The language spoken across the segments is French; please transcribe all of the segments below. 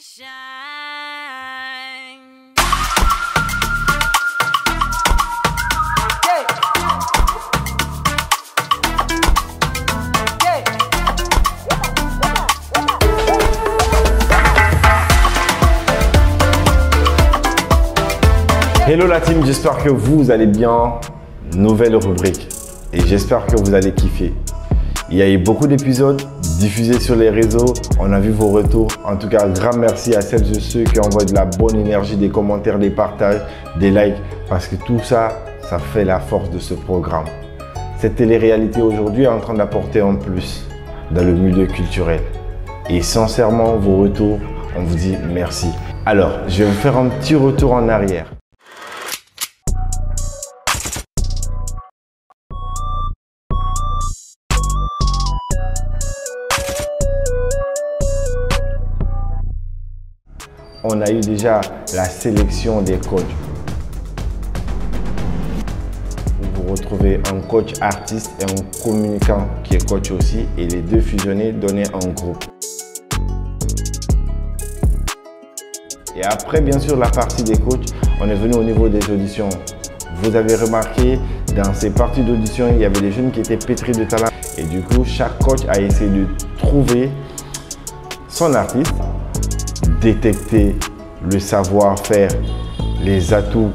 shine. Hello la team, j'espère que vous allez bien. Nouvelle rubrique et j'espère que vous allez kiffer. Il y a eu beaucoup d'épisodes diffusés sur les réseaux, on a vu vos retours. En tout cas, grand merci à celles et ceux qui envoient de la bonne énergie, des commentaires, des partages, des likes, parce que tout ça, ça fait la force de ce programme. Cette télé-réalité aujourd'hui est en train d'apporter un plus dans le milieu culturel. Et sincèrement, vos retours, on vous dit merci. Alors, je vais vous faire un petit retour en arrière. On a eu déjà la sélection des coachs. Vous retrouvez un coach artiste et un communicant qui est coach aussi, et les deux fusionnés donnaient un groupe. Et après, bien sûr, la partie des coachs, on est venu au niveau des auditions. Vous avez remarqué, dans ces parties d'audition, il y avait des jeunes qui étaient pétris de talent. Et du coup, chaque coach a essayé de trouver son artiste, détecter le savoir-faire, les atouts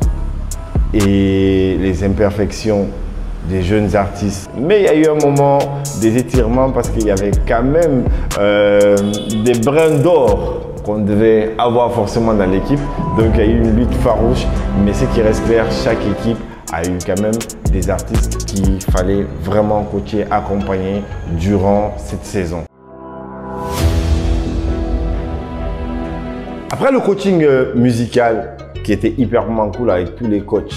et les imperfections des jeunes artistes. Mais il y a eu un moment des étirements parce qu'il y avait quand même des brins d'or qu'on devait avoir forcément dans l'équipe. Donc il y a eu une lutte farouche, mais ce qui reste clair, chaque équipe a eu quand même des artistes qu'il fallait vraiment coacher, accompagner durant cette saison. Après le coaching musical qui était hyper cool avec tous les coachs,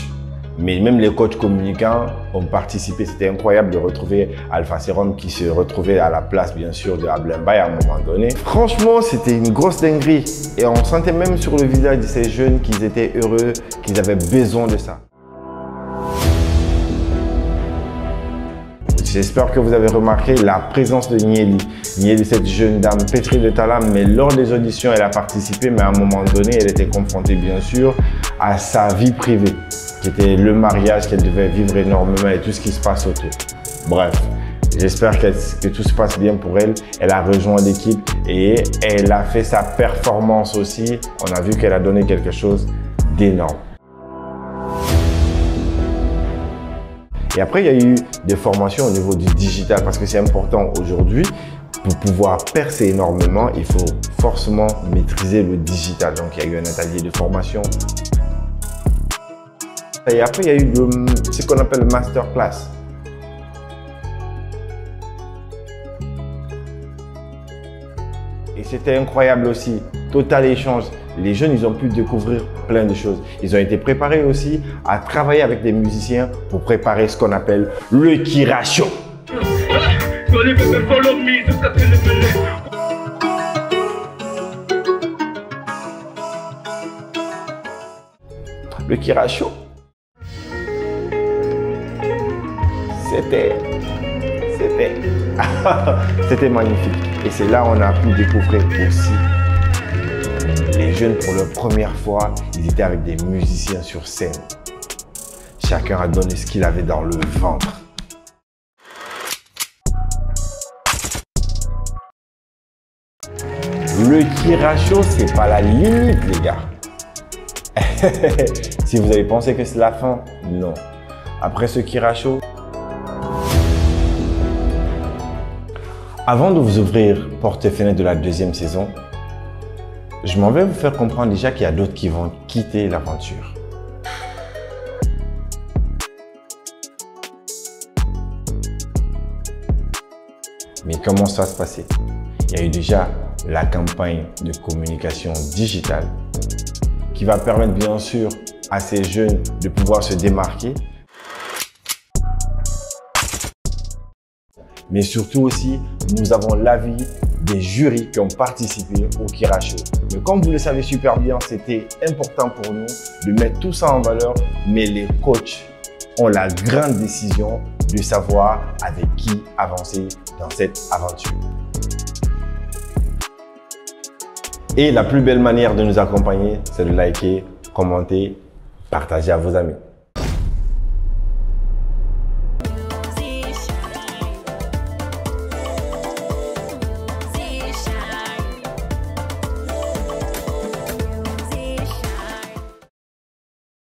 mais même les coachs communicants ont participé, c'était incroyable de retrouver Alpha Serum qui se retrouvait à la place bien sûr de Ablin Bay à un moment donné. Franchement, c'était une grosse dinguerie et on sentait même sur le visage de ces jeunes qu'ils étaient heureux, qu'ils avaient besoin de ça. J'espère que vous avez remarqué la présence de Nieli. Nieli, cette jeune dame pétrie de talent, mais lors des auditions, elle a participé, mais à un moment donné, elle était confrontée bien sûr à sa vie privée, qui était le mariage qu'elle devait vivre énormément et tout ce qui se passe autour. Bref, j'espère que tout se passe bien pour elle. Elle a rejoint l'équipe et elle a fait sa performance aussi. On a vu qu'elle a donné quelque chose d'énorme. Et après, il y a eu des formations au niveau du digital parce que c'est important aujourd'hui. Pour pouvoir percer énormément, il faut forcément maîtriser le digital. Donc, il y a eu un atelier de formation. Et après, il y a eu ce qu'on appelle le masterclass. Et c'était incroyable aussi. Total échange. Les jeunes, ils ont pu découvrir plein de choses. Ils ont été préparés aussi à travailler avec des musiciens pour préparer ce qu'on appelle le Kira Show. Le Kira Show, c'était magnifique. Et c'est là où on a pu découvrir aussi les jeunes pour leur première fois, ils étaient avec des musiciens sur scène. Chacun a donné ce qu'il avait dans le ventre. Le Kira Show, c'est pas la limite, les gars. Si vous avez pensé que c'est la fin, non. Après ce Kira Show, avant de vous ouvrir porte et fenêtre de la deuxième saison, je m'en vais vous faire comprendre déjà qu'il y a d'autres qui vont quitter l'aventure. Mais comment ça va se passer? Il y a eu déjà la campagne de communication digitale qui va permettre bien sûr à ces jeunes de pouvoir se démarquer. Mais surtout aussi, nous avons l'avis des jurys qui ont participé au Kira Show. Mais comme vous le savez super bien, c'était important pour nous de mettre tout ça en valeur, mais les coachs ont la grande décision de savoir avec qui avancer dans cette aventure. Et la plus belle manière de nous accompagner, c'est de liker, commenter, partager à vos amis.